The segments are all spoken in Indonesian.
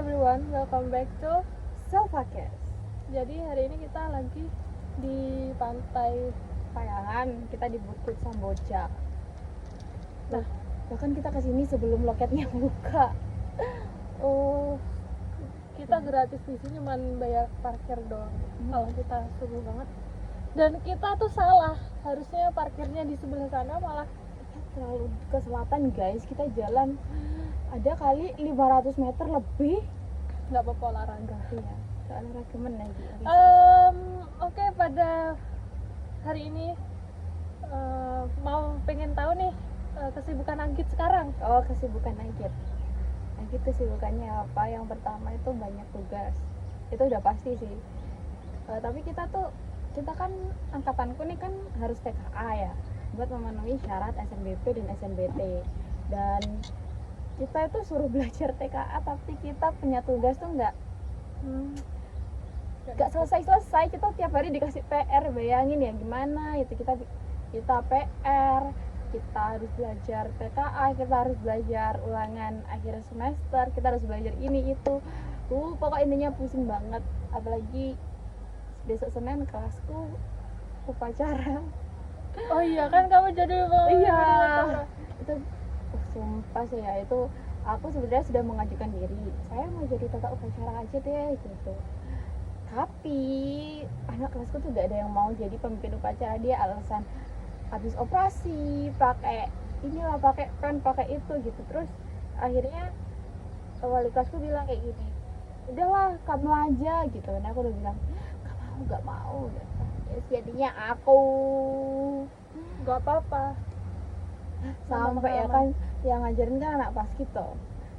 everyone, welcome back to Selfakes. Jadi hari ini kita lagi di pantai. Payangan, kita di Bukit Samboja. Nah, bahkan kita kesini sebelum loketnya buka. Oh, kita gratis di sini cuman bayar parkir doang. Kalau kita sungguh banget. Dan kita tuh salah, harusnya parkirnya di sebelah sana, malah Terlalu ke selatan guys, kita jalan ada kali 500 meter lebih. nggak apa-apa olahraga. Iya, soalnya ragemen lagi. Oke, pada hari ini pengen tahu nih kesibukan Anggit sekarang. Oh, kesibukan Anggit. Anggit kesibukannya apa? Yang pertama itu banyak tugas. Itu udah pasti sih. Tapi kita kan angkatanku nih kan harus TKA ya, buat memenuhi syarat SNBP dan SNBT. Dan kita itu suruh belajar TKA tapi kita punya tugas tuh nggak selesai. Kita tiap hari dikasih PR, bayangin ya gimana itu. Kita PR, kita harus belajar TKA, kita harus belajar ulangan akhir semester, kita harus belajar ini itu. Pokok intinya pusing banget. Apalagi besok Senin kelasku upacara. Oh iya kan, kamu jadi Iya, itu sumpah sih ya, itu aku sebenarnya sudah mengajukan diri, saya mau jadi tata upacara aja deh gitu. Tapi anak kelasku tuh gak ada yang mau jadi pemimpin upacara. Dia alasan habis operasi, pakai inilah, pakai pen, pakai itu gitu. Terus akhirnya wali kelasku bilang kayak gini, udahlah kamu aja gitu. Nah aku udah bilang gak mau gitu. Ya, jadinya aku nggak apa-apa. sampai ya kan yang ngajarin kan anak pas gitu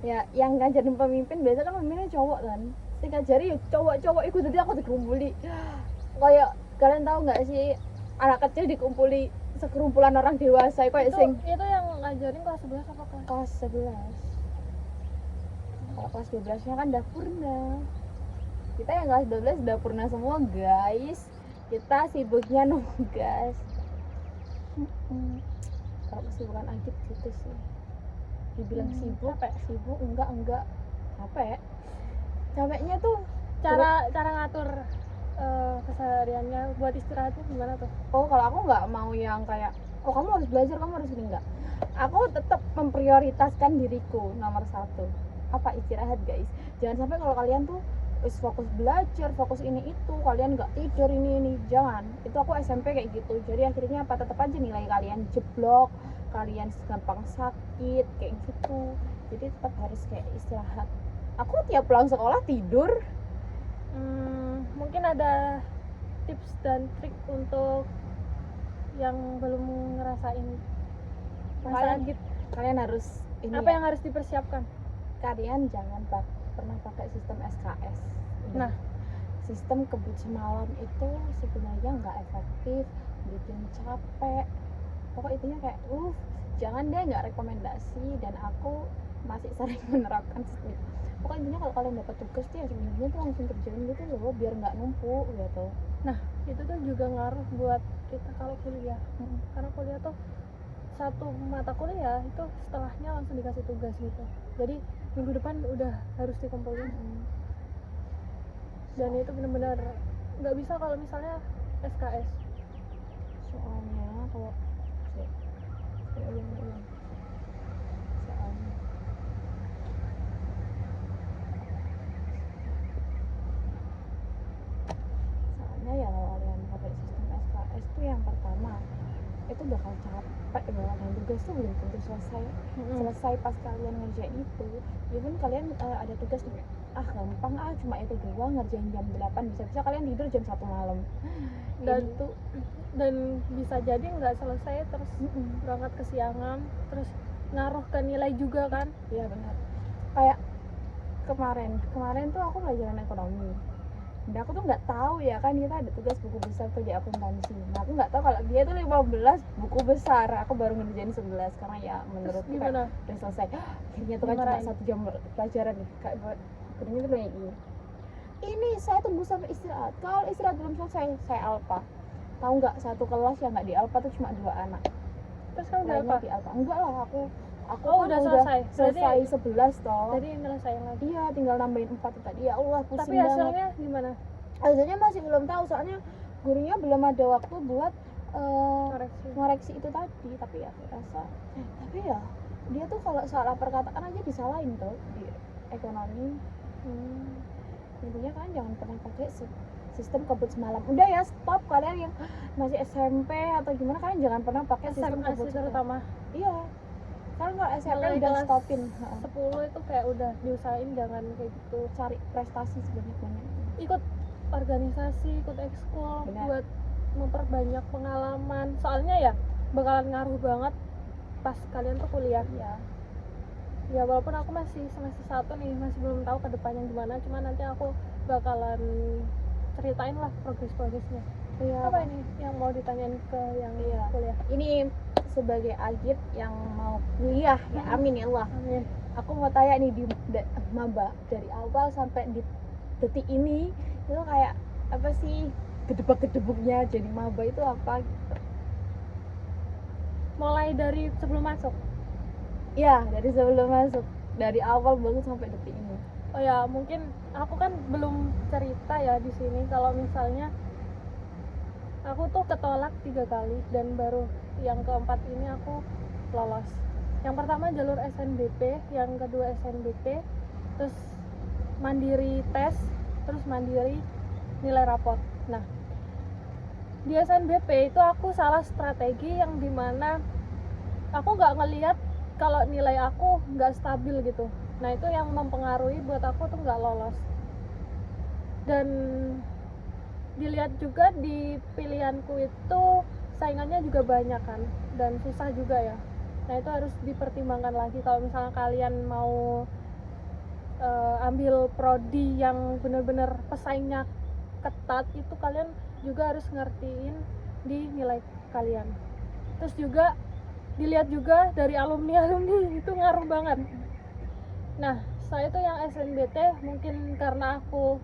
ya, yang ngajarin pemimpin biasa kan pemimpinnya cowok kan, si ngajari ya cowok ikut. Jadi aku dikumpuli kayak, kalian tahu nggak sih anak kecil dikumpuli sekerumpulan orang dewasa kayak Itu yang ngajarin kelas 11 apa kelas 11. Kalau kelas 12 nya kan dapurna, kita yang kelas 12 dapurna semua guys. Kita sibuknya nugas. Kalau kesibukan Anggit gitu sih, dibilang sibuk enggak capeknya tuh cara ngatur kesehariannya buat istirahatnya gimana tuh? Oh, kalau aku nggak mau yang kayak kamu harus belajar, kamu harus ini, enggak. Aku tetap memprioritaskan diriku nomor satu, apa istirahat guys. Jangan sampai kalau kalian tuh fokus belajar, fokus ini itu, kalian nggak tidur ini, jangan. Itu aku SMP kayak gitu. Jadi akhirnya apa, tetap aja nilai kalian jeblok, kalian gampang sakit kayak gitu. Jadi tetap harus kayak istirahat. Aku tiap pulang sekolah tidur. Mungkin ada tips dan trik untuk yang belum ngerasain kalian harus ini apa ya, yang harus dipersiapkan. kalian jangan pernah pakai sistem SKS. Nah, sistem kebut semalam itu sebenarnya nggak efektif, bikin capek. Pokok intinya kayak jangan deh, nggak rekomendasi. Dan aku masih sering menerapkan sistem. Pokok intinya kalau kalian dapat tugas tuh ya sebenarnya tuh langsung kerjain gitu loh, biar nggak numpuk gitu. Nah itu tuh juga ngaruh buat kita kalau kuliah. Karena kuliah tuh satu mata kuliah itu setelahnya langsung dikasih tugas gitu. Jadi minggu depan udah harus dikumpulin. Dan itu benar-benar nggak bisa kalau misalnya SKS. Soalnya kalau soalnya ya kalau kalian pakai sistem SKS tuh yang pertama itu bakal capek banget, dan tugas tuh belum tentu selesai pas kalian ngerjain itu. Even kalian ada tugas nih, gampang cuma itu doang, ngerjain jam 8, bisa kalian tidur jam 1 malam. Dan bisa jadi nggak selesai, terus berangkat kesiangan, terus ngaruh ke nilai juga kan. Iya benar. Kayak kemarin tuh aku pelajaran ekonomi, dan aku tuh nggak tahu ya kan, kita ada tugas buku besar tuh di akuntansi. Nah aku nggak tahu kalau dia tuh 15 buku besar, aku baru ngerjain 11 karena ya menurutku udah selesai. Akhirnya tuh kan cuma 1 jam pelajaran nih, kayak buat akhirnya tuh kayak gini, ini saya tunggu sampai istirahat. Kalau istirahat belum selesai, saya alpa. Tahu nggak, satu kelas yang nggak di alpa tuh cuma 2 anak. Terus kamu berapa? Di alpa enggak lah, aku Aku Oh, kan udah selesai. selesai 11 toh. Jadi nyelesain lagi. Iya, tinggal nambahin 4 tadi. Ya Allah, pusing Tapi banget. hasilnya gimana? Hasilnya masih belum tahu, soalnya gurunya belum ada waktu buat ngoreksi itu tadi. Tapi ya aku rasa tapi ya dia tuh kalau salah perkataan aja disalahin tuh di ekonomi. Intinya kan jangan pernah pakai sistem kebut semalam. Udah ya, stop. Kalian yang masih SMP atau gimana, kalian jangan pernah pakai sistem SMA kebut sih semalam. terutama. Iya, kan kalau SMP Mulai udah kelas stopin. 10 itu kayak udah diusahain jangan kayak gitu. Cari prestasi sebanyak-banyaknya. Ikut organisasi, ikut ekskul Benar. buat memperbanyak pengalaman. Soalnya ya bakalan ngaruh banget pas kalian tuh kuliah. Iya. Ya walaupun aku masih semester 1 nih, masih belum tahu ke depannya gimana, cuma nanti aku bakalan ceritain lah progresnya. Iya. Apa ini yang mau ditanyain ke yang Iya. kuliah? Ini sebagai Agit yang mau kuliah ya, amin ya Allah. Amin. Aku mau tanya nih di maba dari awal sampai di detik ini itu kayak apa sih gedebak-gedebuknya jadi maba itu apa gitu? Mulai dari sebelum masuk. Iya, dari sebelum masuk, dari awal banget sampai detik ini. Oh ya, mungkin aku kan belum cerita ya di sini kalau misalnya aku tuh ketolak 3 kali dan baru yang keempat ini aku lolos. Yang pertama jalur SNBP, yang kedua SNBT, terus mandiri tes, terus mandiri nilai raport. Nah, di SNBP itu aku salah strategi yang dimana aku nggak ngelihat kalau nilai aku nggak stabil gitu. Nah itu yang mempengaruhi buat aku tuh nggak lolos. Dan dilihat juga di pilihanku itu saingannya juga banyak kan, dan susah juga ya. Nah itu harus dipertimbangkan lagi kalau misalnya kalian mau ambil prodi yang bener-bener pesaingnya ketat, itu kalian juga harus ngertiin di nilai kalian. Terus juga dilihat juga dari alumni itu ngaruh banget. Nah saya itu yang SNBT mungkin karena aku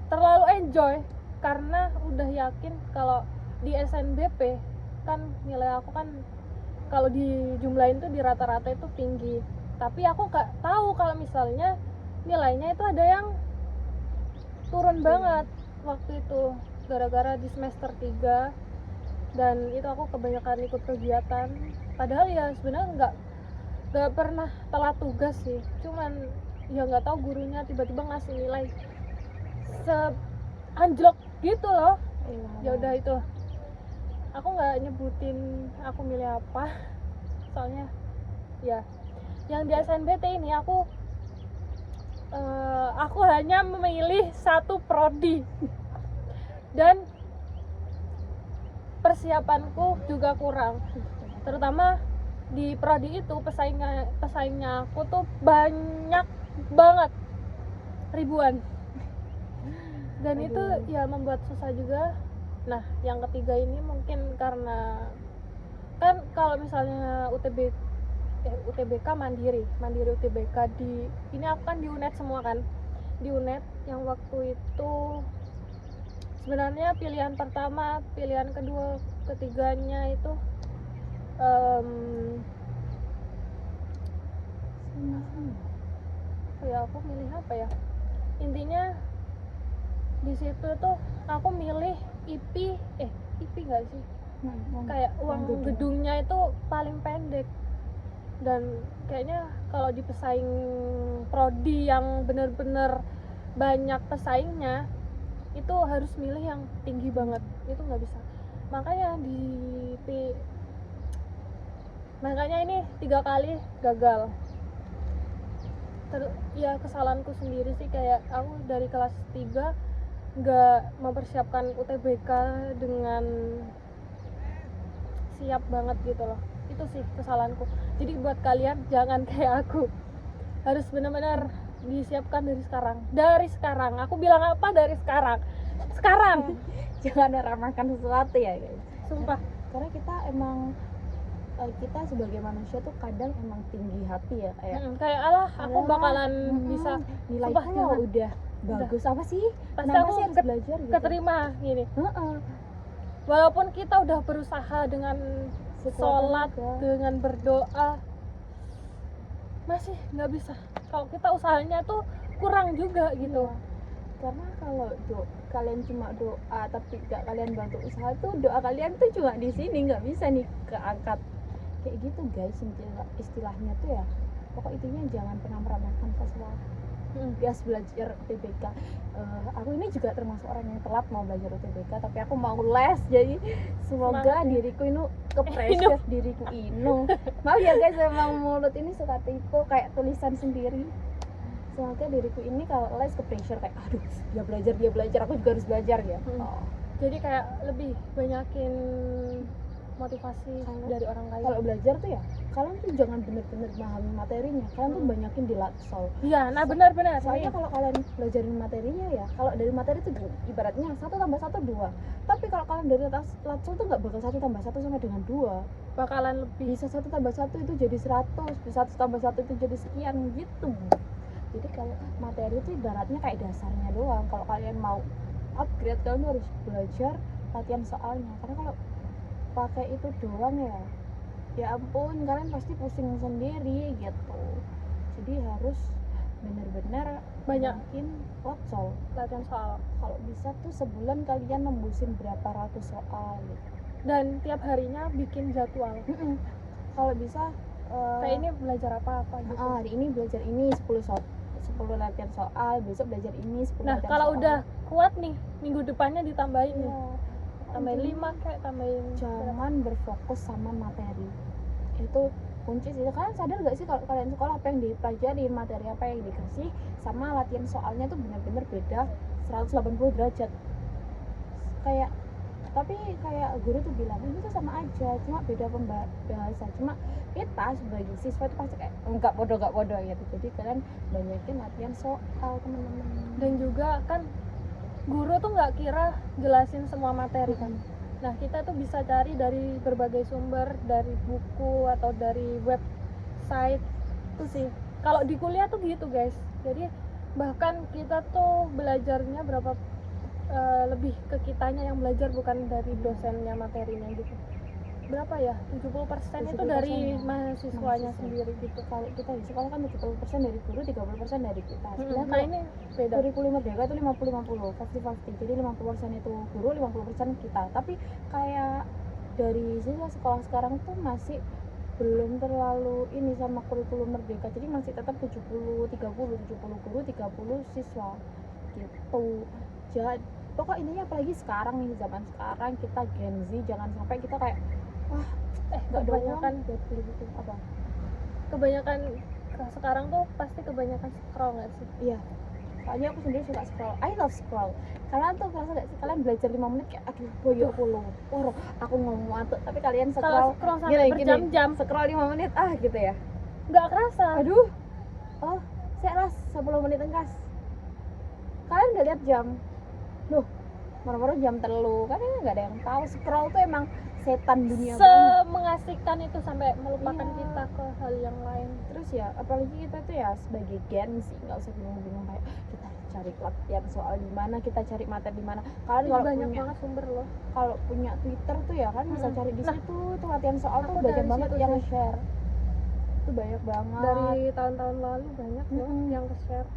terlalu enjoy, karena udah yakin kalau di SNBP kan nilai aku kan kalau dijumlahin tuh di rata-rata itu tinggi, tapi aku gak tahu kalau misalnya nilainya itu ada yang turun banget waktu itu gara-gara di semester 3. Dan itu aku kebanyakan ikut kegiatan, padahal ya sebenarnya nggak pernah telat tugas sih, cuman ya nggak tahu gurunya tiba-tiba ngasih nilai anjlok gitu loh. Ya udah itu aku nggak nyebutin aku milih apa, soalnya ya yang di SNBT ini aku hanya memilih satu prodi dan persiapanku juga kurang, terutama di prodi itu pesaingnya aku tuh banyak banget, ribuan, dan itu ya membuat susah juga. Nah yang ketiga ini mungkin karena kan kalau misalnya UTBK mandiri UTBK di ini aku kan di UNED semua kan, di UNED yang waktu itu sebenarnya pilihan pertama, pilihan kedua, ketiganya itu ya aku milih apa ya, intinya di situ tuh aku milih IP nggak sih, kayak uang gedungnya itu paling pendek, dan kayaknya kalau di pesaing prodi yang bener-bener banyak pesaingnya itu harus milih yang tinggi banget, itu nggak bisa. Makanya ini 3 kali gagal. Ya kesalahanku sendiri sih, kayak aku dari kelas 3 nggak mempersiapkan UTBK dengan siap banget gitu loh. Itu sih kesalahanku. Jadi buat kalian jangan kayak aku, harus benar-benar disiapkan dari sekarang. Aku bilang apa, dari sekarang jangan meramalkan sesuatu ya guys, sumpah. Karena kita emang kita sebagai manusia tuh kadang emang tinggi hati ya, kayak alah aku bakalan bisa nilai sumpah, ya udah bagus apa sih, pasti kenapa aku sih harus belajar gitu, keterima gini. Walaupun kita udah berusaha dengan sholat, dengan berdoa, masih nggak bisa. Kalau kita usahanya tuh kurang juga gitu. Iya. Karena kalau kalian cuma doa tapi gak kalian bantu usaha tuh doa kalian tuh cuma di sini, nggak bisa nih keangkat kayak gitu guys. Istilahnya tuh ya pokok intinya jangan pernah meremehkan sesuatu. Gas belajar UTBK. Aku ini juga termasuk orang yang telat mau belajar UTBK, tapi aku mau les, jadi semoga Semangat ya. diriku ini ke pressure diriku inu. Maaf ya guys, emang mulut ini suka tipu kayak tulisan sendiri. Semoga diriku ini kalau les ke pressure kayak aduh dia belajar, aku juga harus belajar ya. Jadi kayak lebih banyakin motivasi Kalau- dari orang lain. Kalau belajar tuh ya kalian tuh jangan bener-bener memahami materinya, kalian tuh banyakin di latsol. Iya, nah benar-benar. Soalnya kalau kalian belajarin materinya ya, kalau dari materi itu ibaratnya 1 tambah 1 2. Tapi kalau kalian dari latsol tuh nggak bakal 1 tambah 1 sama dengan 2. Bakalan lebih. Bisa 1 tambah 1 itu jadi 100, bisa 1 tambah 1 itu jadi sekian gitu. Jadi kalau materi itu ibaratnya kayak dasarnya doang. Kalau kalian mau upgrade, kalian tuh harus belajar latihan soalnya. Karena kalau pakai itu doang ya ampun, kalian pasti pusing sendiri gitu. Jadi harus benar-benar banyakin latsol. latihan soal. Kalau bisa tuh sebulan kalian nembusin berapa ratus soal gitu. Dan tiap harinya bikin jadwal. Kalau bisa Kayak ini belajar apa gitu. hari ini belajar ini 10 latihan soal, besok belajar ini 10 Nah, latihan kalau soal. udah kuat nih, minggu depannya ditambahin nih. Iya. Tambahin 5 kayak tambahin berapa? Jangan berfokus sama materi. Itu kunci sih. Kalian sadar gak sih kalau kalian sekolah apa yang dipelajari, materi apa yang dikasih sama latihan soalnya tuh benar-benar beda 180 derajat. Kayak guru tuh bilang ini tuh sama aja, cuma beda pembahasan. Cuma kita sebagai siswa itu pasti kayak enggak bodoh gitu. Jadi kalian banyakin latihan soal, teman-teman. Dan juga kan guru tuh nggak kira jelasin semua materi kan. Nah, kita tuh bisa cari dari berbagai sumber, dari buku atau dari website itu sih. Kalau di kuliah tuh gitu guys. Jadi bahkan kita tuh belajarnya lebih ke kitanya yang belajar, bukan dari dosennya materinya gitu. Berapa ya? 70% itu 70% dari ya, mahasiswanya mahasiswa. sendiri gitu. Kalau kita di sekolah kan 70% dari guru, 30% dari kita. Sebenarnya Nah, ini beda. kurikulum merdeka itu 50-50, 50-50. Jadi 50% itu guru, 50% kita. Tapi kayak dari siswa sekolah sekarang tuh masih belum terlalu ini sama kurikulum merdeka. Jadi masih tetap 70-30, 70 guru, 30 siswa gitu. Jadi pokok intinya apalagi sekarang nih, zaman sekarang kita Gen Z, jangan sampai kita kayak wah nggak kebanyakan doang buat beli gitu apa. kebanyakan sekarang tuh pasti kebanyakan scroll nggak sih? Iya, soalnya aku sendiri suka scroll. I love scroll. Kalian tuh merasa gak sih kalian belajar 5 menit kayak aduh boyo puluh. Wah, aku ngomong ngantuk, tapi kalian Kalau scroll scroll sampai berjam-jam scroll 5 menit gitu ya. nggak kerasa. Aduh. Oh, saya las 10 menit engkas. Kalian gak lihat jam. Duh, moro-moro jam 3 kan ini gak ada yang tahu. Scroll tuh emang setan dunia banget. Mengasihkan itu sampai melupakan Iya. kita ke hal yang lain. Terus ya apalagi kita tuh ya sebagai Gen Z nggak usah bingung-bingung kayak kita cari latihan soal di mana, kita cari materi di mana. Kalian Ih, kalau banyak punya banget sumber loh. kalau punya Twitter tuh ya kan bisa cari di Nah, situ tuh latihan soal tuh aku banyak dari banget situ yang sih. nge-share. Itu banyak banget. Dari tahun-tahun lalu banyak loh yang ke-share.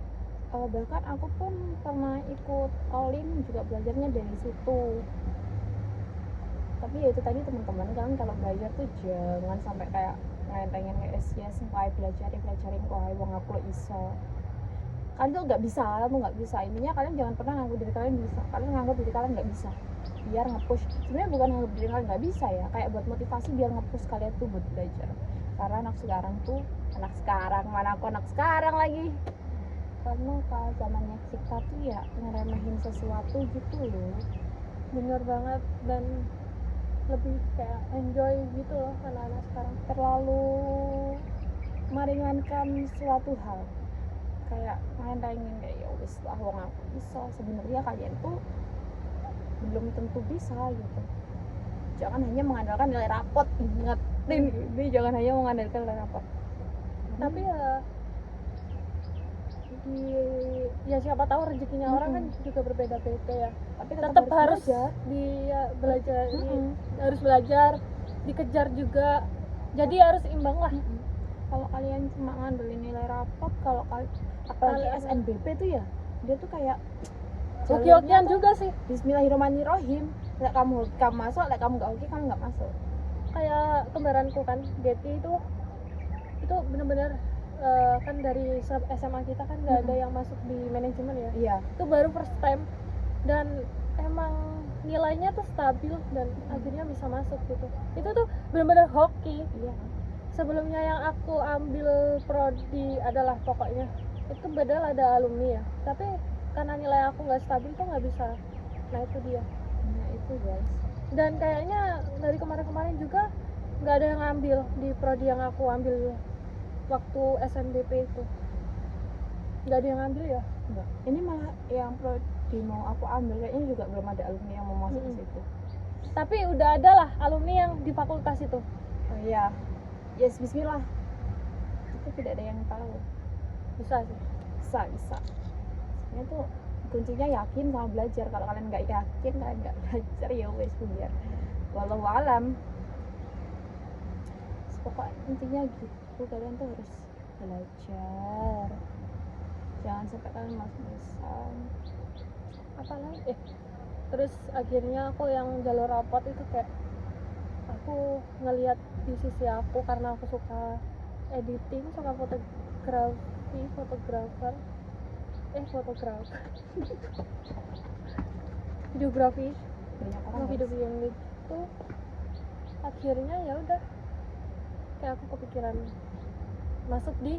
Bahkan aku pun pernah ikut Olim juga belajarnya dari situ. Tapi ya itu tadi teman-teman kan kalau belajar tuh jangan sampai kayak ngentengin kayak yes belajarin wah wong aku lo iso. Kalian tuh nggak bisa, intinya kalian jangan pernah nganggap diri kalian bisa. Kalian nganggap diri kalian nggak bisa biar nge-push. Sebenarnya bukan nganggap diri kalian nggak bisa ya, kayak buat motivasi biar nge-push kalian tuh buat belajar. Karena anak sekarang mana aku anak sekarang lagi, karena kalau zamannya kita tuh ya ngeremehin sesuatu gitu loh. Bener banget, dan lebih kayak enjoy gitu loh anak-anak sekarang. Terlalu meringankan suatu hal, kayak main-mainin kayak ya wis lah wong aku bisa. Sebenarnya kalian tuh belum tentu bisa gitu. Jangan hanya mengandalkan nilai rapot, ingetin ini, jangan hanya mengandalkan nilai rapot. Tapi ya siapa tahu rezekinya orang kan juga berbeda-beda ya. Tapi Tetap harus belajar. harus belajar, dikejar juga. Jadi harus imbang lah. kalau kalian cuma ngandelin nilai rapot, kalau apalagi Kalau- SNBP tuh ya, dia tuh kayak hoki-hokian tuh juga sih, Bismillahirrahmanirrahim. Lek kamu masuk, lek kamu nggak hoki kamu nggak masuk. kayak kembaranku kan, Getty itu bener-bener kan dari SMA kita kan nggak ada yang masuk di manajemen ya, Iya. itu baru first time dan emang nilainya tuh stabil dan akhirnya bisa masuk gitu. Itu tuh bener-bener hoki. Iya. Sebelumnya yang aku ambil prodi adalah pokoknya itu padahal ada alumni ya, tapi karena nilai aku nggak stabil tuh nggak bisa. Nah itu dia. Nah itu guys. Dan kayaknya dari kemarin-kemarin juga nggak ada yang ngambil di prodi yang aku ambil waktu SNBP itu, nggak ada yang ngambil ya. Enggak. Ini malah yang prodi mau aku ambil kayaknya juga belum ada alumni yang mau masuk ke situ. Tapi udah ada lah alumni yang di fakultas itu. Oh iya. Yes, bismillah. Itu tidak ada yang tahu. Bisa sih. Bisa. Sebenarnya tuh kuncinya yakin sama belajar. Kalau kalian nggak yakin, kalian nggak belajar ya wes biar. Walau alam. Pokoknya intinya gitu, kalian tuh harus belajar. Jangan sampai kalian malas-malasan. Apalagi terus akhirnya aku yang jalur rapot itu kayak aku ngelihat di sisi aku karena aku suka editing, suka fotografer videografi Banyak orang sama guys. video yang gitu. Akhirnya ya udah kayak aku kepikiran masuk di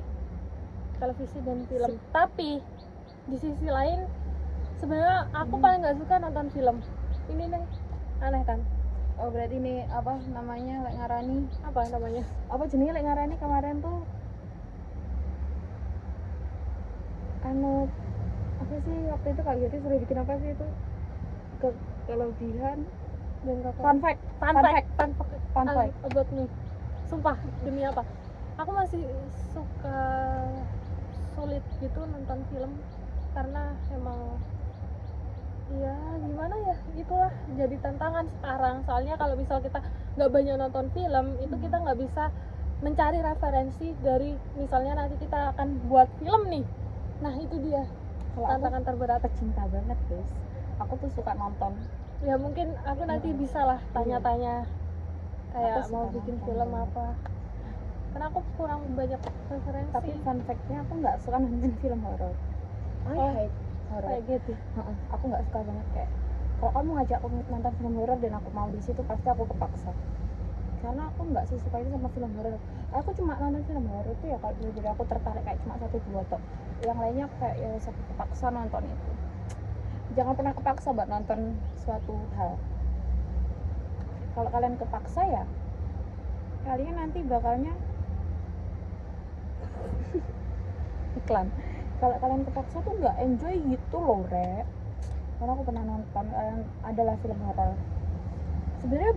televisi dan film. Tapi di sisi lain sebenarnya aku paling nggak suka nonton film. Ini nih aneh kan? Oh berarti ini apa namanya lek ngarani? Apa namanya? Apa jenenge lek ngarani kemarin tuh? Anu apa sih waktu itu Kak Yati suruh bikin apa sih itu? Kelebihan Dan kakak fun fact Fun fact. about me. Sumpah demi apa? Aku masih suka sulit gitu nonton film karena emang ya gimana ya, itulah jadi tantangan sekarang. Soalnya kalau misal kita nggak banyak nonton film itu kita nggak bisa mencari referensi dari misalnya nanti kita akan buat film nih. Nah itu dia Kalau tantangan terberat. pecinta banget guys, aku tuh suka nonton. Ya mungkin aku nanti bisa lah tanya-tanya kayak Aku mau suka bikin nonton film banget. apa, karena aku kurang banyak referensi. Tapi fun fact-nya aku nggak suka nonton film horor. I Oh, hate horor. kayak gitu. Aku nggak suka banget kayak kalau kamu ngajak aku nonton film horor dan aku mau di situ pasti aku kepaksa. Karena aku nggak sesuka itu sama film horor. Aku cuma nonton film horor itu ya kalau jadi aku tertarik kayak cuma 1-2 tok. Yang lainnya kayak ya aku kepaksa nonton itu. Jangan pernah kepaksa buat nonton suatu hal. Kalau kalian kepaksa ya kalian nanti bakalnya iklan. Kalau kalian kepaksa tuh nggak enjoy gitu loh Rek. Karena aku pernah nonton adalah film horor. Sebenarnya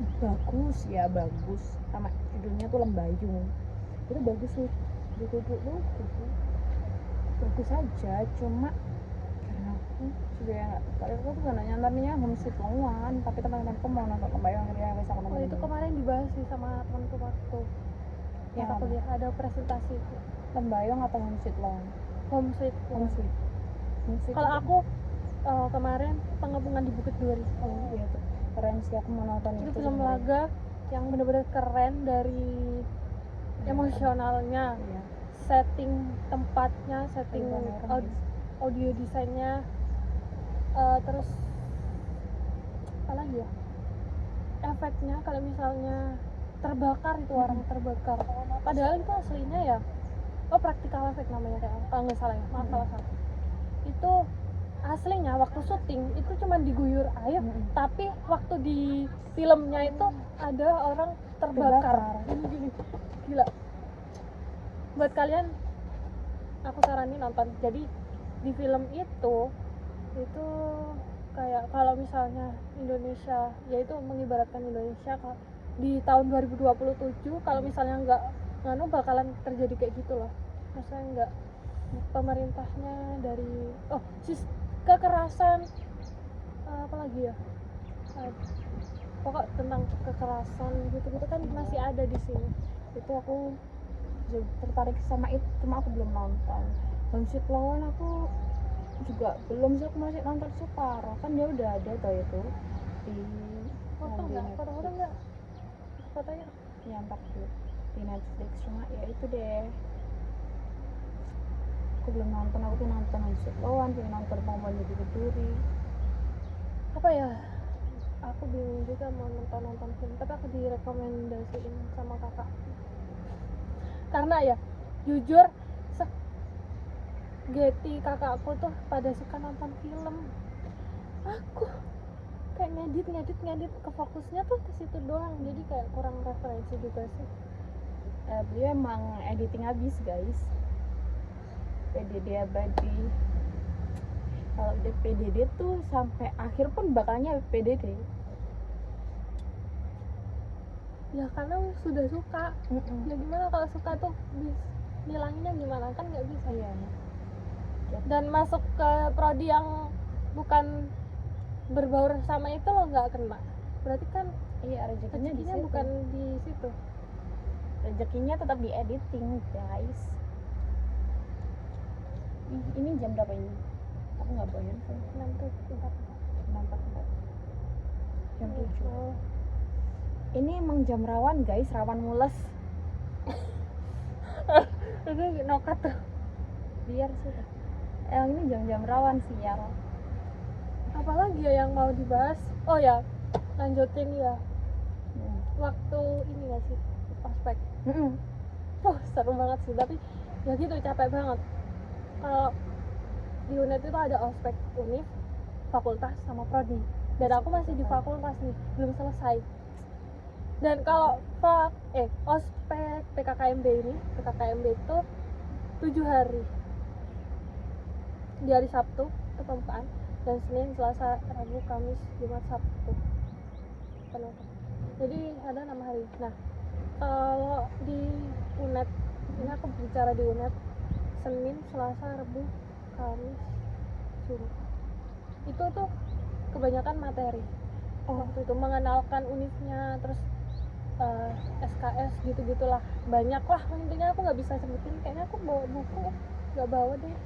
bagus sama judulnya tuh Lembayung. Itu bagus sih, dulu bagus aja, cuma karena aku sebenarnya kalau aku tuh gak nontonnya Home Sweet Home, tapi teman-temanku mau nonton Lembayung akhirnya aku sama Oh temen-temen. itu kemarin dibahas sih sama temanku waktu Yang mata apa? kuliah, ada presentasi Lembayung atau Home Sweet Home? Home Sweet Home Sweet. Home Sweet Kalau itu- aku kemarin Pengepungan di Bukit Duri. oh iya tuh keren sih, aku mau nonton Itu itu film sebenarnya. laga yang bener-bener keren dari emosionalnya, Iya. setting tempatnya, setting Ribuan orang, guys. audio desainnya, terus apa lagi ya, efeknya kalau misalnya terbakar itu orang terbakar, padahal itu aslinya ya praktikal efek namanya kalau nggak salah ya, maaf kalau salah. Itu aslinya waktu syuting itu cuma diguyur air, tapi waktu di filmnya itu ada orang terbakar. Gila. Buat kalian aku saranin nonton. Jadi di film itu kayak kalau misalnya Indonesia, yaitu mengibaratkan Indonesia di tahun 2027 kalau misalnya nggak nganu bakalan terjadi kayak gitu loh. Maksudnya nggak pemerintahnya dari kekerasan, apa lagi ya, pokok tentang kekerasan gitu-gitu kan masih ada di sini. Itu aku tertarik sama itu, cuma aku belum nonton. Homesick lawan aku juga belum sih, aku masih nonton separuh, kan dia udah ada tuh itu di foto di nggak foto Netflix. nggak fotonya Ya ntar di Netflix, cuma ya itu deh, aku belum nonton. Aku pengen nonton Homesick lawan, pengen nonton Momen Jadi Keduri. apa ya, aku bingung juga mau nonton film, tapi aku direkomendasiin sama kakak karena ya jujur Getty kakakku tuh pada suka nonton film, aku kayak ngedit ke fokusnya tuh ke situ doang, jadi kayak kurang referensi juga sih. Dia emang editing habis guys, PDD abadi. Kalau udah PDD tuh sampai akhir pun bakalnya PDD. Ya karena sudah suka. Ya gimana kalau suka tuh nilanginnya gimana, kan nggak bisa. Iya. Dan masuk ke prodi yang bukan berbaur sama itu lo nggak kena, berarti kan Iya, rezekinya bukan di situ. Rezekinya tetap di editing guys. Ini jam berapa ini? Aku nggak bawa handphone. 6.44 jam 7. Oh. Ini emang jam rawan guys, rawan mules. Ini nokat tuh. Biar sih. Ini jam-jam rawan sial. Apalagi ya yang mau dibahas? Oh ya, lanjutin ya. Waktu ini nggak sih ospek? Seru banget sih, tapi ya gitu capek banget. Kalau di UNED itu ada ospek univ, fakultas sama prodi. Dan aku masih di fakultas nih, belum selesai. Dan kalau ospek PKKMB itu 7 hari. Di hari Sabtu itu pembukaan, dan Senin, Selasa, Rabu, Kamis, Jumat, Sabtu penutup. Jadi ada 6 hari. Nah, kalau di UNED, ini aku bicara di UNED, Senin, Selasa, Rabu, Kamis, Jumat. Itu tuh kebanyakan materi. Waktu itu mengenalkan univnya, terus SKS gitu-gitulah, banyak lah intinya. Aku nggak bisa sebutin, kayaknya aku bawa buku nggak bawa deh.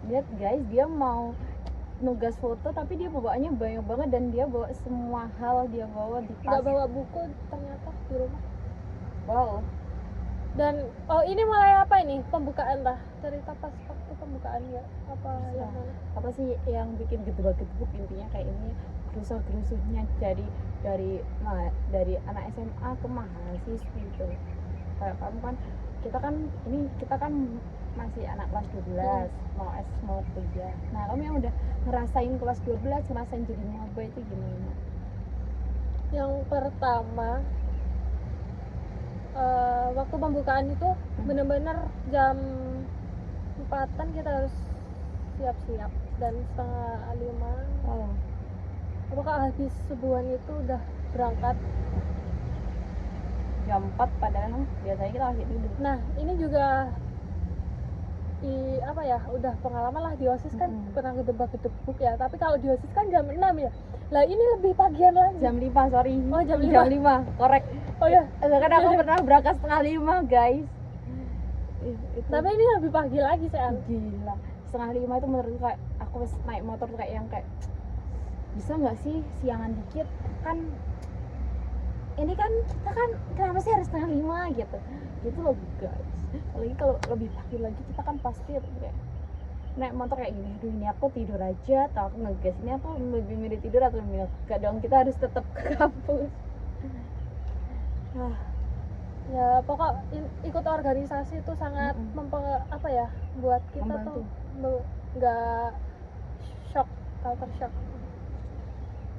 Lihat guys, dia mau nugas foto tapi dia bawaannya banyak banget, dan dia bawa semua hal, dia bawa di tas. Nggak bawa buku ternyata di rumah. Wow. Dan ini mulai apa ini, pembukaan lah, cerita pas waktu pembukaan ya, apa yang mana? Apa sih yang bikin gedebak-gedebuk, intinya kayak ini gerusuh-gerusuhnya dari anak SMA ke mahasiswa gitu. Kayak kamu kan, kita kan masih anak kelas 12, mau kuliah. Nah, kamu yang udah ngerasain kelas 12, ngerasain jadi maba itu gimana? Yang pertama, waktu pembukaan itu bener-bener jam 4-an kita harus siap-siap, dan 4:30 apakah habis subuhan itu udah berangkat jam 4, padahal biasanya kita masih tidur. Nah, ini juga udah pengalaman lah di OSIS kan. Pernah gedebak-gedebuk ya, tapi kalau di OSIS kan jam 6 ya. Lah ini lebih pagian lagi. Jam 5, sorry. Oh, jam 5, korek. Oh ya. Kan aku pernah berangkat 4:30 guys. Tapi ini lebih pagi lagi sih. Gila. 4:30 itu menurut kayak aku naik motor tuh kayak yang kayak bisa nggak sih siangan dikit, kan ini kan kita kan kenapa sih harus 4:30 gitu loh guys. Apalagi kalau lebih pagi lagi, kita kan pasti kayak naik motor kayak gini, aduh ini aku tidur aja atau aku ngegas, ini aku lebih milih tidur atau milih enggak dong, kita harus tetap ke kampus. Ya pokok ikut organisasi itu sangat buat kita membantu. Tuh nggak shock, culture shock.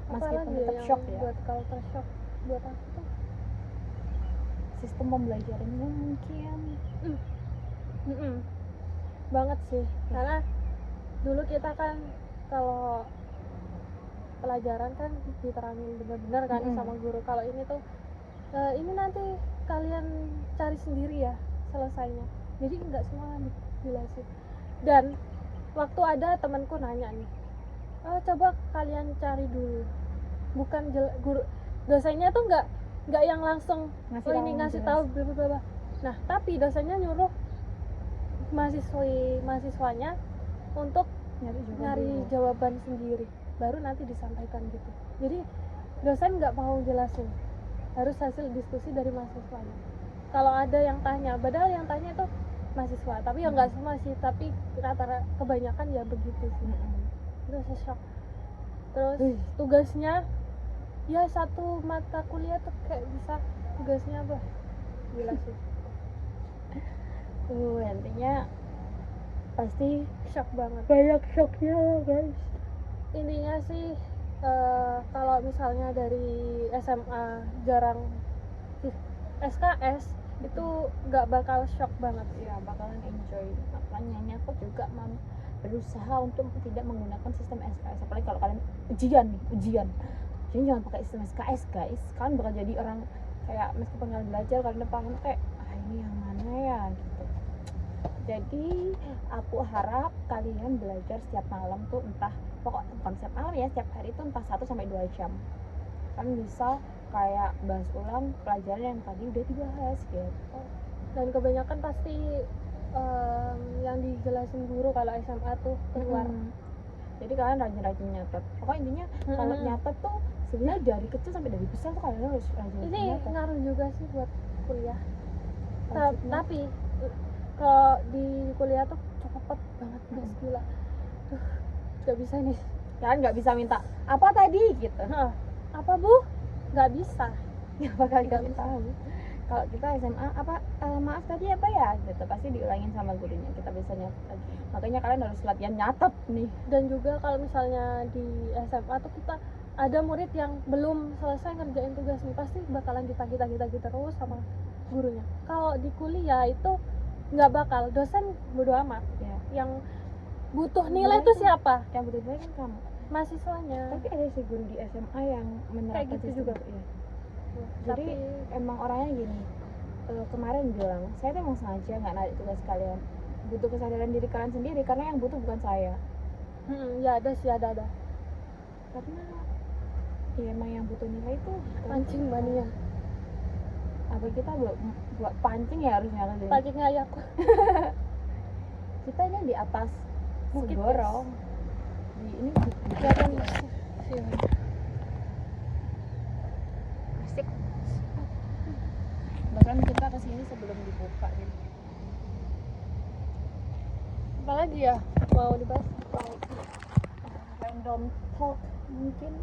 Meskipun Apalagi tetap yang shock ya, buat culture shock buat aku tuh sistem pembelajarannya mungkin banget sih. Karena dulu kita kan kalau pelajaran kan diterangin benar-benar kan sama guru. Kalau ini tuh ini nanti kalian cari sendiri ya selesainya, jadi nggak semua dijelasin. Dan waktu ada temanku nanya nih, coba kalian cari dulu, bukan guru dosennya tuh nggak yang langsung ngasih tahu bla bla bla. Nah tapi dosennya nyuruh mahasiswanya untuk nyari jawaban sendiri, baru nanti disampaikan gitu. Jadi dosen nggak mau jelasin, harus hasil diskusi dari mahasiswanya. Kalau ada yang tanya, padahal yang tanya itu mahasiswa, tapi ya nggak semua sih, tapi rata-rata kebanyakan ya begitu sih. Itu saya shock. Terus tugasnya ya satu mata kuliah tuh kayak bisa tugasnya apa, gila sih. Intinya pasti Shock banget. banyak shocknya guys. Intinya sih kalau misalnya dari SMA jarang SKS itu nggak bakal shock banget. Ya bakalan enjoy. Makanya ini aku juga berusaha untuk tidak menggunakan sistem SKS, apalagi kalau kalian ujian jadi jangan pakai sistem SKS guys. Kalian bakal jadi orang kayak meskipun kalian belajar kalian paham kayak ini yang mana ya gitu. Jadi aku harap kalian belajar setiap malam tuh entah bukan setiap malam ya, setiap hari itu entah 1-2 jam kalian bisa kayak bahas ulang pelajaran yang tadi udah dibahas gitu. Dan kebanyakan pasti yang dijelasin guru kalau SMA tuh keluar. Jadi kalian rajin-rajin nyatet. Pokoknya intinya kalau nyatet tuh sebenarnya dari kecil sampai dari besar tuh kalian harus rajin Ini nyatet. ngaruh juga sih buat kuliah. Tapi kalau di kuliah tuh cepet banget guys, gila. Gak bisa nih. Kalian nggak bisa minta apa tadi gitu. Apa bu? Gak bisa. Nggak bakal dikasih tahu. Kalau kita SMA maaf tadi apa ya gitu, pasti diulangin sama gurunya, kita bisa nyatet lagi. Makanya kalian harus latihan nyatet nih. Dan juga kalau misalnya di SMA tuh kita ada murid yang belum selesai ngerjain tugas nih, pasti bakalan ditagih terus sama gurunya. Kalau di kuliah itu nggak bakal, dosen bodo amat Ya. yang butuh nilai itu siapa? Yang butuh nilai kan kamu, mahasiswanya. tapi ada sih guru di SMA yang menerapkan Kayak gitu sistem juga. itu, ya. Jadi Tapi emang orangnya gini, kemarin bilang saya tuh emang sengaja nggak narik tugas kalian, butuh kesadaran diri kalian sendiri, karena yang butuh bukan saya. ya ada sih, ada Karena ya emang yang butuh nilai itu pancing mania, apa kita buat pancing ya harusnya kan jadi. pancing ayahku. Kita ini di atas Bukit, Segoro di ini Kelihatan asik, bahkan kita kesini sebelum dibuka gitu. apalagi ya mau dibahas? Random talk mungkin.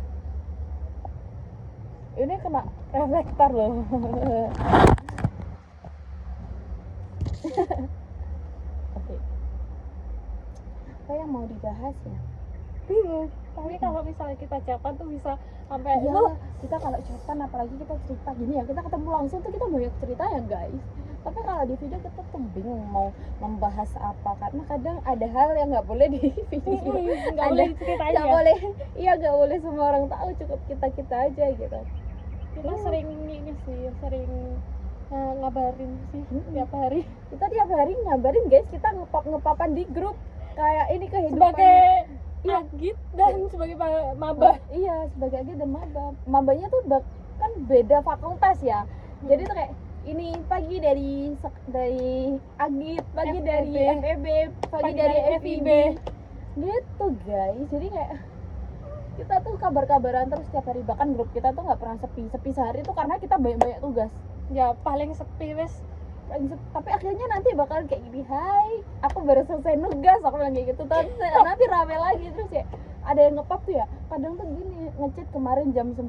Ini kena reflektor loh. Oke. Apa yang mau dibahas ya? Bingung. Tapi kalau misalnya kita chatan tuh bisa sampai Iya, kita kalau chatan apalagi kita cerita gini ya, kita ketemu langsung tuh kita banyak cerita ya guys. Tapi kalau di video kita tuh bingung mau membahas apa, karena kadang ada hal yang nggak boleh di video. nggak boleh diceritain Nggak ya. boleh, iya nggak boleh semua orang tahu, cukup kita aja gitu. Kita sering ini sih, sering ngabarin sih tiap hari Kita tiap hari ngabarin guys, kita ngepapan di grup kayak ini kehidupan sebagai Iya. agit dan sebagai maba. Iya, sebagai agit dan maba. Mabanya tuh kan beda fakultas ya. Jadi tuh kayak ini pagi dari agit, pagi FEB, dari FEB, pagi dari FIB. Gitu guys. Jadi kayak kita tuh kabar-kabaran terus tiap hari, bahkan grup kita tuh nggak pernah sepi sehari tuh karena kita banyak tugas. Ya paling sepi wes. Tapi akhirnya nanti bakal kayak gini, hai aku baru selesai nugas, aku bilang kayak gitu. Terus nanti rame lagi, terus ya ada yang ngepop tuh ya, kadang tuh gini ngechat kemarin jam 9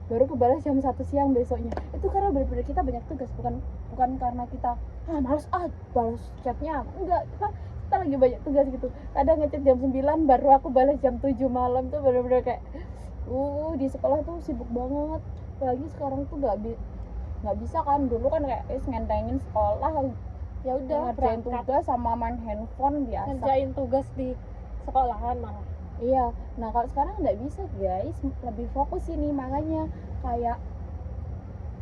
baru kebalas jam 1 siang besoknya. Itu karena benar-benar kita banyak tugas, bukan karena kita males balas chatnya, enggak, kita lagi banyak tugas gitu. Kadang ngechat jam 9 baru aku balas jam 7 malam, tuh benar-benar kayak di sekolah tuh sibuk banget. Apalagi sekarang tuh nggak bisa kan, dulu kan kayak ngentengin sekolah, ya udah ngerjain tugas sama main handphone biasa, ngerjain tugas di sekolahan malah. iya. Nah kalau sekarang nggak bisa guys, lebih fokus ini, makanya kayak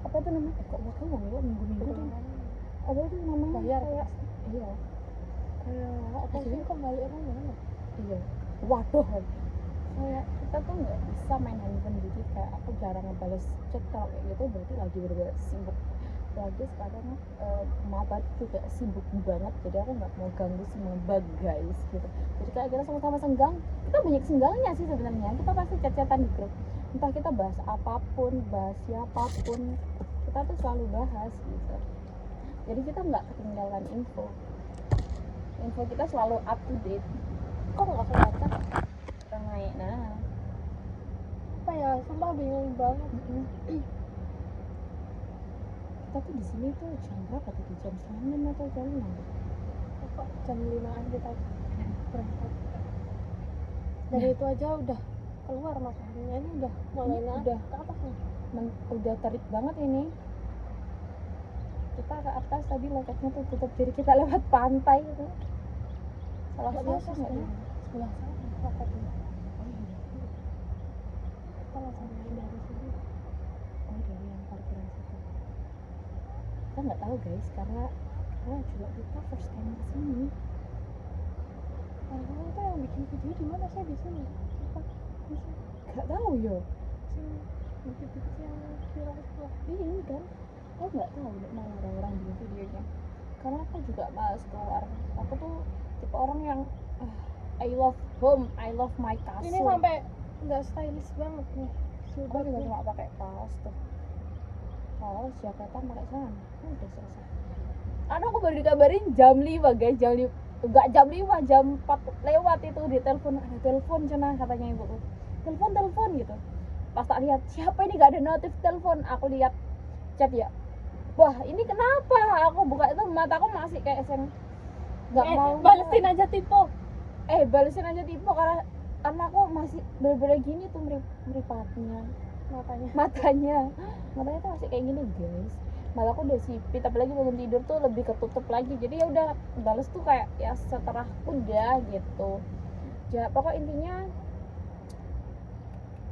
apa tuh namanya, kok bakal ngomong minggu deh, apa tuh namanya, bayar kayak iya apa sih kembali mana? iya, waduh, kayak kita tuh nggak bisa main handphone. Jadi kayak aku jarang ngebales chat, kalau kayak gitu berarti lagi bener-bener sibuk lagi sekarang mata juga sibuk banget, jadi aku nggak mau ganggu si Maba guys gitu. Jadi kayak kita sama-sama senggang, kita banyak senggangnya sih sebenarnya, kita pasti chat-chatan di grup, entah kita bahas apapun, bahas siapapun, kita tuh selalu bahas gitu. Jadi kita nggak ketinggalan info kita selalu up to date. Kok nggak kelihatan? Kita naik Apa ya, sumpah bingung banget. kita tuh di sini tuh jam berapa tadi, jam 9 atau jam 6? Kok jam 5-an kita berangkat. Dari itu aja udah keluar mataharinya, ini udah mulai naik udah ke atas nih. udah terik banget ini. Kita ke atas tadi loketnya tuh tutup, jadi kita lewat pantai itu. Salah Nggak siapa tahu sih nggak sebenarnya ya? sebelah sana loketnya. Kita langsung main dari sini. Oh dari yang parkiran situ. Kita nggak tahu guys, karena juga kita first time kesini. Orang itu yang bikin video di mana sih, di sini? Apa? Di sini. Nggak tahu yo. Sini. Bukit-bukit yang viral itu. Ini kan, aku nggak tahu di mana orang-orang bikin videonya. Karena aku juga malas keluar. Aku tuh tipe orang yang I love home, I love my castle. Ini sampai nggak stylish banget nih. Aku juga cuma pakai kaos tuh, kaos jaketan pakai celana, udah selesai. Aduh, aku baru dikabarin jam 5 guys, jam 5 enggak jam 5, jam 4 lewat itu di telepon, ada telepon cenah katanya ibuku, telepon gitu. Pas tak lihat siapa ini, gak ada notif telepon, aku lihat chat ya, wah ini kenapa, aku buka itu mataku masih kayak nggak mau balesin aja tipe. Balesin aja tipe karena aku masih bener-bener gini tuh meripatnya, matanya tuh masih kayak gini guys. Malah aku udah sipit, apalagi bangun tidur tuh lebih ketutup lagi, jadi ya udah bales tuh kayak ya setelah udah gitu ya. Pokok intinya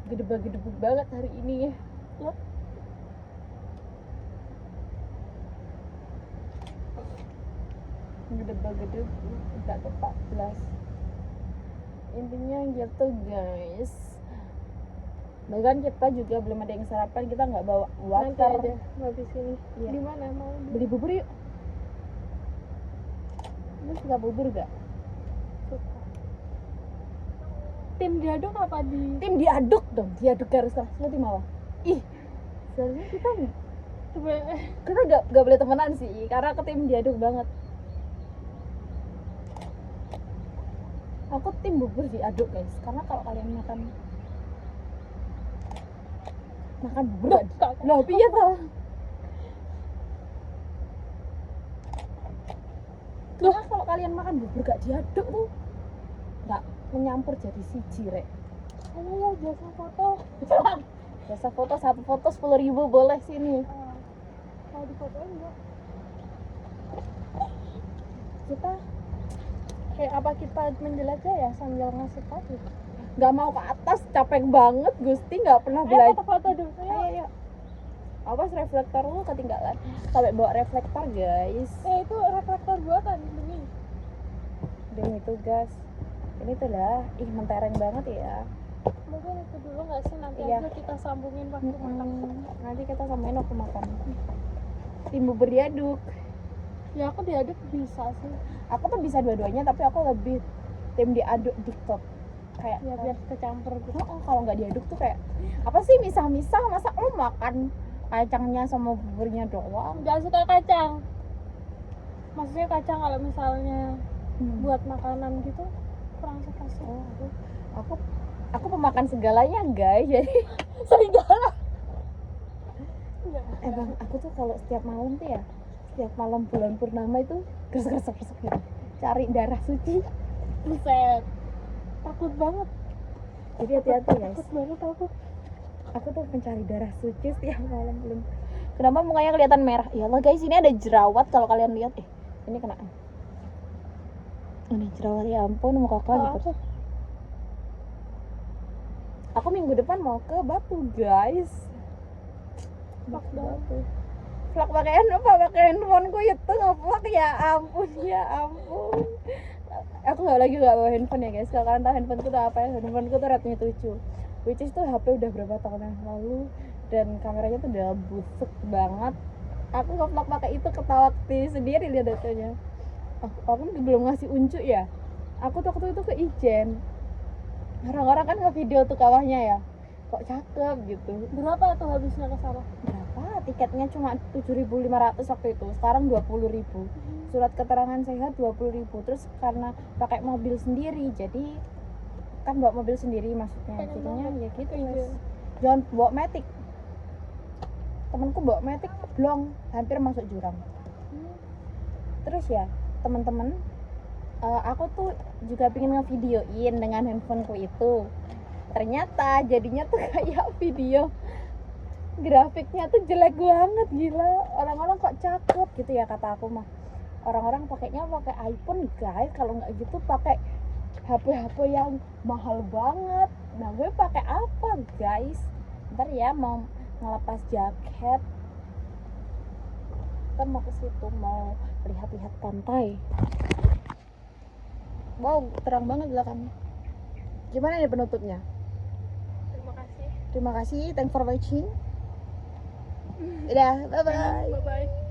gedebak banget hari ini ya. Gedebak udah ke 14 intinya gitu guys. Bahkan kita juga belum ada yang sarapan, kita nggak bawa Nanti water. aja habis ini. Iya. Di mana mau Beli bubur yuk. Lu suka bubur gak? suka. Tim diaduk apa di? Tim diaduk dong, diaduk harus keras. Lu tim apa? Ih, sebenarnya kita gak boleh temenan sih, karena ke tim diaduk banget. Aku tim bubur diaduk guys, karena kalau kalian makan bubur lah piye tau. Karena kalau kalian makan bubur gak diaduk tuh gak menyampur jadi siji rek. Ayo jasa foto. Jasa foto, satu foto 10.000 boleh sini. Mau difotoin enggak? Kita Kayak apa kita menjelajah ya sambil ngasih tahu? nggak mau ke atas, capek banget Gusti, nggak pernah Ayo belajar. foto-foto dulu. Ayo. Awas reflektor lu ketinggalan. Sampai bawa reflektor guys. Itu reflektor buatan demi. Demi tugas. Ini tuh lah, mentereng banget ya. Mungkin itu dulu nggak sih, nanti Iya. aja kita sambungin waktu makan. Nanti kita samain waktu makan. Tim bubur diaduk. Ya aku diaduk bisa sih. Aku tuh bisa dua-duanya, tapi aku lebih tim diaduk diktok. Kayak Ya biar kecampur gitu. kalau nggak diaduk tuh kayak apa sih, misah-misah, masa lu makan kacangnya sama buburnya doang. Nggak suka kacang. Maksudnya kacang kalau misalnya buat makanan gitu kurang suka sih. Aku pemakan segalanya guys, jadi Serigala. bang, aku tuh kalau setiap malam tuh ya, setiap malam bulan purnama itu gresek gitu, cari darah suci. Buset. Takut banget. Jadi hati-hati guys, Takut banget aku. aku tuh pencari darah suci setiap malam. Belum kenapa mukanya kelihatan merah ya Allah guys, ini ada jerawat kalau kalian lihat. Ini kena ini jerawat, ya ampun muka gitu. Aku minggu depan mau ke Batu guys. Batu. Vlog pakai handphoneku itu nge-vlog, ya ampun. Aku lagi nggak bawa handphone ya guys. Kalau kalian tahu handphoneku tuh apa ya? Handphoneku tuh Redmi 7, which is tuh HP udah berapa tahun yang lalu dan kameranya tuh udah busuk banget. aku nge-vlog pakai itu ketawa diri sendiri lihat datanya. Aku belum ngasih unjuk ya. Aku tuh waktu itu ke Ijen. Orang-orang kan nge-video tuh kawahnya ya. Kok cakep gitu. Berapa tuh habisnya ke sana? Berapa? Tiketnya cuma 7.500 waktu itu. Sekarang 20.000. Surat keterangan sehat 20.000. Terus karena pakai mobil sendiri, jadi kan bawa mobil sendiri maksudnya. Pengen Jadinya banget. ya gitu Iya. guys. Jangan bawa Matic. Temanku bawa Matic blong, hampir masuk jurang. Terus ya teman-teman, aku tuh juga pengen ngevideoin dengan handphoneku itu. Ternyata jadinya tuh kayak video grafiknya tuh jelek banget, gila. Orang-orang kok cakep gitu ya kata aku mah. Orang-orang pakainya pakai iPhone guys, kalau nggak gitu pakai HP yang mahal banget. Nah gue pakai apa guys? Ntar ya mau ngelepas jaket, kan mau ke situ mau lihat-lihat pantai. Wow, terang banget belakangnya. Gimana nih penutupnya? Terima kasih. Terima kasih, thanks for watching. Udah, bye bye. Bye bye.